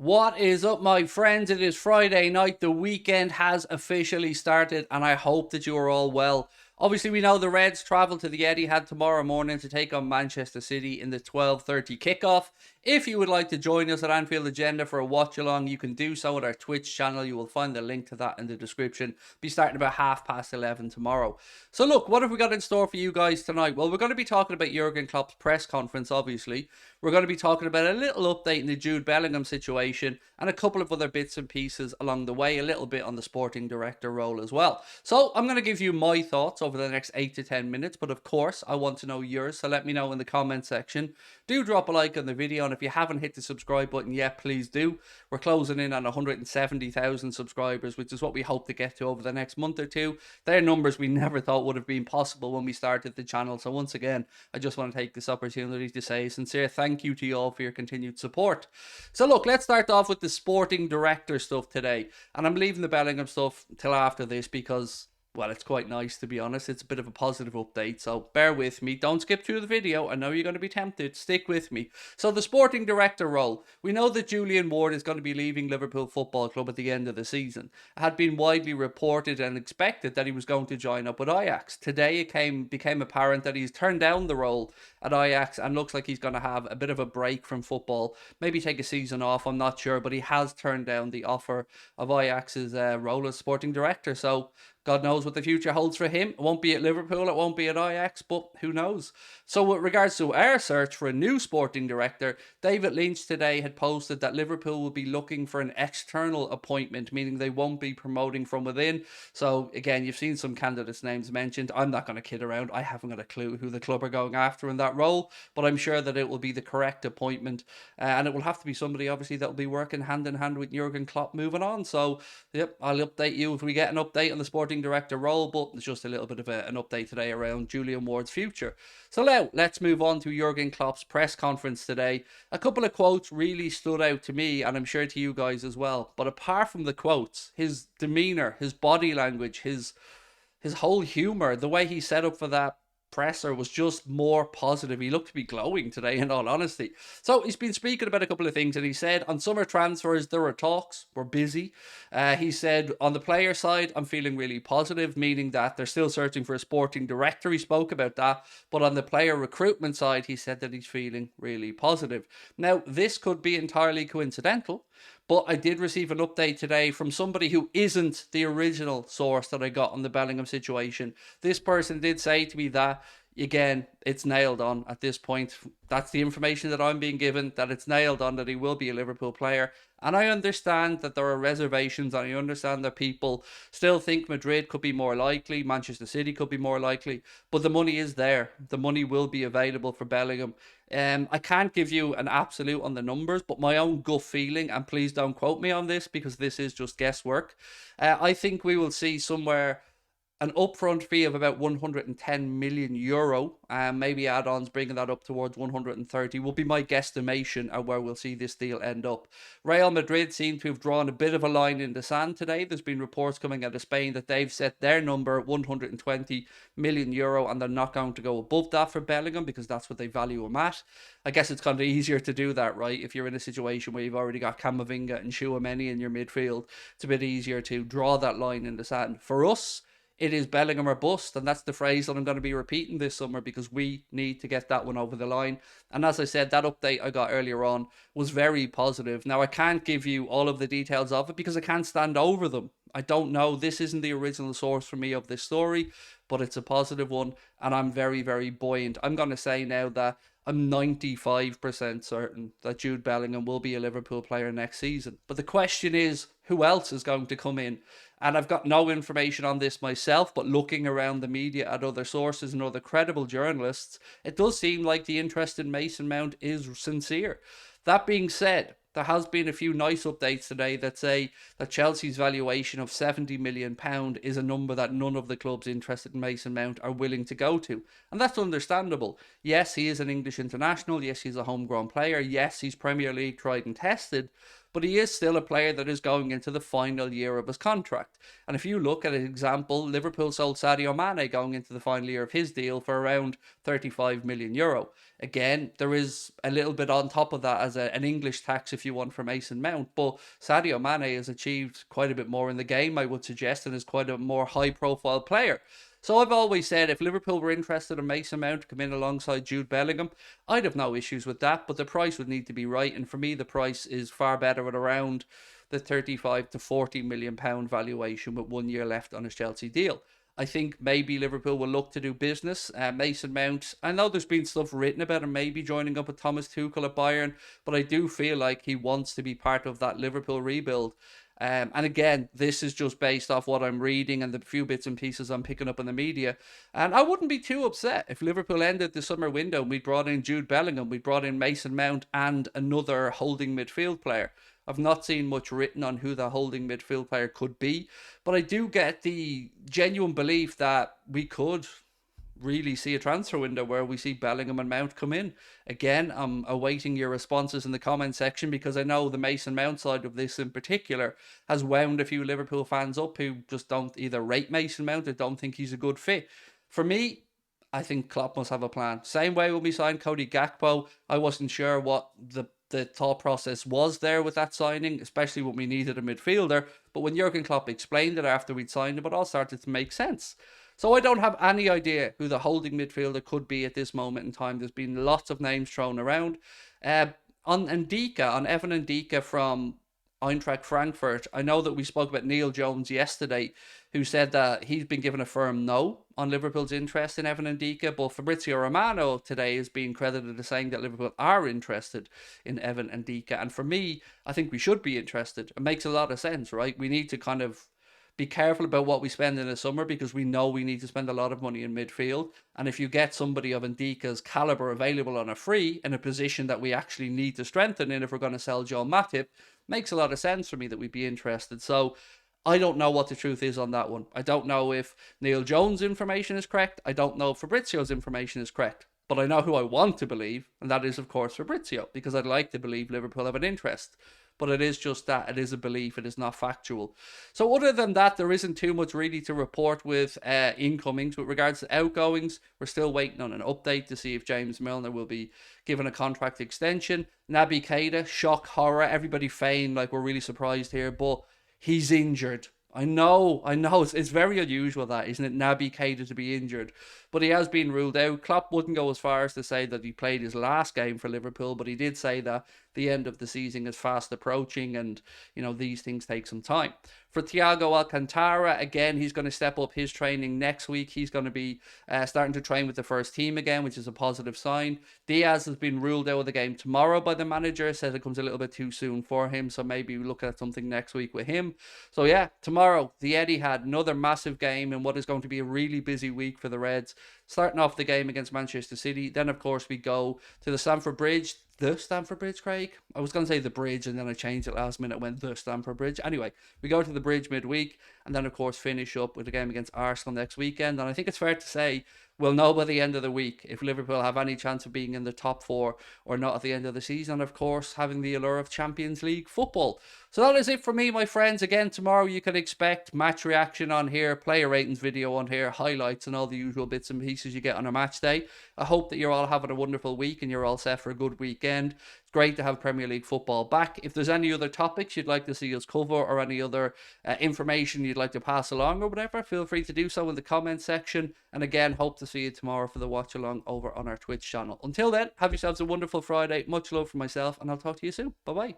What is up, my friends? It is Friday night. The weekend has officially started, and I hope that you are all well. Obviously, we know the Reds travel to the Etihad tomorrow morning to take on Manchester City in the 12:30 kickoff. If you would like to join us at Anfield Agenda for a watch along, you can do so at our Twitch channel. You will find the link to that in the description. Be starting about 11:30 tomorrow. So, look, what have we got in store for you guys tonight? Well, we're going to be talking about Jurgen Klopp's press conference, obviously. We're going to be talking about a little update in the Jude Bellingham situation and a couple of other bits and pieces along the way, a little bit on the sporting director role as well. So I'm going to give you my thoughts over the next 8 to 10 minutes, but of course I want to know yours, so let me know in the comment section. Do drop a like on the video, and if you haven't hit the subscribe button yet, please do. We're closing in on 170,000 subscribers, which is what we hope to get to over the next month or two. They're numbers we never thought would have been possible when we started the channel, so once again, I just want to take this opportunity to say a sincere thank you to you all for your continued support. So look, let's start off with the sporting director stuff today, and I'm leaving the Bellingham stuff till after this because, well, it's quite nice, to be honest. It's a bit of a positive update, so bear with me. Don't skip through the video. I know you're going to be tempted. Stick with me. So the sporting director role. We know that Julian Ward is going to be leaving Liverpool Football Club at the end of the season. It had been widely reported and expected that he was going to join up with Ajax. Today it became apparent that he's turned down the role at Ajax and looks like he's going to have a bit of a break from football. Maybe take a season off, I'm not sure, but he has turned down the offer of Ajax's role as sporting director. So God knows what the future holds for him. It won't be at Liverpool, it won't be at Ajax, but who knows? So with regards to our search for a new sporting director, David Lynch today had posted that Liverpool will be looking for an external appointment, meaning they won't be promoting from within. So again, you've seen some candidates' names mentioned. I'm not going to kid around. I haven't got a clue who the club are going after in that role, but I'm sure that it will be the correct appointment. And it will have to be somebody, obviously, that will be working hand in hand with Jurgen Klopp moving on. So, yep, I'll update you if we get an update on the sporting director role, but it's just a little bit of an update today around Julian Ward's future. So now let's move on to Jurgen Klopp's press conference today. A couple of quotes really stood out to me, and I'm sure to you guys as well. But apart from the quotes, his demeanor, his body language, his whole humor, the way he set up for that presser was just more positive. He looked to be glowing today, in all honesty. So he's been speaking about a couple of things, and he said on summer transfers there were talks, we're busy. He said on the player side, I'm feeling really positive, meaning that they're still searching for a sporting director. He spoke about that, but on the player recruitment side, he said that he's feeling really positive. Now, this could be entirely coincidental, but I did receive an update today from somebody who isn't the original source that I got on the Bellingham situation. This person did say to me that, again, it's nailed on at this point. That's the information that I'm being given, that it's nailed on, that he will be a Liverpool player. And I understand that there are reservations, and I understand that people still think Madrid could be more likely, Manchester City could be more likely, but the money is there. The money will be available for Bellingham. I can't give you an absolute on the numbers, but my own gut feeling, and please don't quote me on this because this is just guesswork, I think we will see somewhere an upfront fee of about 110 million euro, and maybe add-ons bringing that up towards 130 will be my guesstimation at where we'll see this deal end up. Real Madrid seem to have drawn a bit of a line in the sand today. There's been reports coming out of Spain that they've set their number at 120 million euro, and they're not going to go above that for Bellingham because that's what they value him at. I guess it's kind of easier to do that, right? If you're in a situation where you've already got Camavinga and Tchouaméni in your midfield, it's a bit easier to draw that line in the sand. For us, it is Bellingham or bust, and that's the phrase that I'm going to be repeating this summer because we need to get that one over the line. And as I said, that update I got earlier on was very positive. Now, I can't give you all of the details of it because I can't stand over them. I don't know. This isn't the original source for me of this story, but it's a positive one, and I'm very, very buoyant. I'm going to say now that I'm 95% certain that Jude Bellingham will be a Liverpool player next season. But the question is, who else is going to come in? And I've got no information on this myself, but looking around the media at other sources and other credible journalists, it does seem like the interest in Mason Mount is sincere. That being said, there has been a few nice updates today that say that Chelsea's valuation of £70 million is a number that none of the clubs interested in Mason Mount are willing to go to. And that's understandable. Yes, he is an English international. Yes, he's a homegrown player. Yes, he's Premier League tried and tested. but he is still a player that is going into the final year of his contract. And if you look at an example, Liverpool sold Sadio Mane going into the final year of his deal for around 35 million euro. Again, there is a little bit on top of that as an English tax, if you want, for Mason Mount. But Sadio Mane has achieved quite a bit more in the game, I would suggest, and is quite a more high profile player. So I've always said if Liverpool were interested in Mason Mount to come in alongside Jude Bellingham, I'd have no issues with that, but the price would need to be right. And for me, the price is far better at around the 35 to 40 million pound valuation with 1 year left on his Chelsea deal. I think maybe Liverpool will look to do business. Mason Mount, I know there's been stuff written about him maybe joining up with Thomas Tuchel at Bayern, but I do feel like he wants to be part of that Liverpool rebuild. And again, this is just based off what I'm reading and the few bits and pieces I'm picking up in the media. And I wouldn't be too upset if Liverpool ended the summer window and we brought in Jude Bellingham, we brought in Mason Mount and another holding midfield player. I've not seen much written on who the holding midfield player could be, but I do get the genuine belief that we could really see a transfer window where we see Bellingham and Mount come in. Again, I'm awaiting your responses in the comment section because I know the Mason Mount side of this in particular has wound a few Liverpool fans up who just don't either rate Mason Mount or don't think he's a good fit. For me, I think Klopp must have a plan. Same way when we signed Cody Gakpo, I wasn't sure what the thought process was there with that signing, especially when we needed a midfielder. But when Jurgen Klopp explained it after we'd signed him, it all started to make sense. So I don't have any idea who the holding midfielder could be at this moment in time. There's been lots of names thrown around. On Ndika, on Evan Ndika from Eintracht Frankfurt, I know that we spoke about Neil Jones yesterday, who said that he's been given a firm no on Liverpool's interest in Evan Ndika, but Fabrizio Romano today is being credited as saying that Liverpool are interested in Evan Ndika. And for me, I think we should be interested. It makes a lot of sense, right? We need to kind of be careful about what we spend in the summer because we know we need to spend a lot of money in midfield. And if you get somebody of Ndika's caliber available on a free in a position that we actually need to strengthen in if we're going to sell Joel Matip, makes a lot of sense for me that we'd be interested. So I don't know what the truth is on that one. I don't know if Neil Jones' information is correct. I don't know if Fabrizio's information is correct. But I know who I want to believe, and that is, of course, Fabrizio, because I'd like to believe Liverpool have an interest. But it is just that. It is a belief. It is not factual. So other than that, there isn't too much really to report with incomings. With regards to outgoings, we're still waiting on an update to see if James Milner will be given a contract extension. Naby Keita, shock, horror. Everybody feigned like we're really surprised here, but he's injured. I know, it's very unusual that, isn't it, Naby Keita to be injured, but he has been ruled out. Klopp wouldn't go as far as to say that he played his last game for Liverpool, but he did say that the end of the season is fast approaching and, these things take some time. For Thiago Alcantara, again, he's going to step up his training next week. He's going to be starting to train with the first team again, which is a positive sign. Diaz has been ruled out of the game tomorrow by the manager, says it comes a little bit too soon for him, so maybe we look at something next week with him. So yeah, tomorrow, the Etihad, another massive game in what is going to be a really busy week for the Reds. Starting off the game against Manchester City. Then, of course, we go to the Stamford Bridge. The Stamford Bridge, Craig? I was going to say the bridge, and then I changed it last minute, went the Stamford Bridge. Anyway, we go to the bridge midweek, and then, of course, finish up with a game against Arsenal next weekend. And I think it's fair to say we'll know by the end of the week if Liverpool have any chance of being in the top four or not at the end of the season. And, of course, having the allure of Champions League football. So that is it for me, my friends. Again, tomorrow you can expect match reaction on here, player ratings video on here, highlights and all the usual bits and pieces you get on a match day. I hope that you're all having a wonderful week and you're all set for a good weekend. It's great to have Premier League football back. If there's any other topics you'd like to see us cover or any other information you'd like to pass along or whatever, feel free to do so in the comment section. And again, hope to see you tomorrow for the watch along over on our Twitch channel. Until then, have yourselves a wonderful Friday. Much love from myself, and I'll talk to you soon. Bye bye.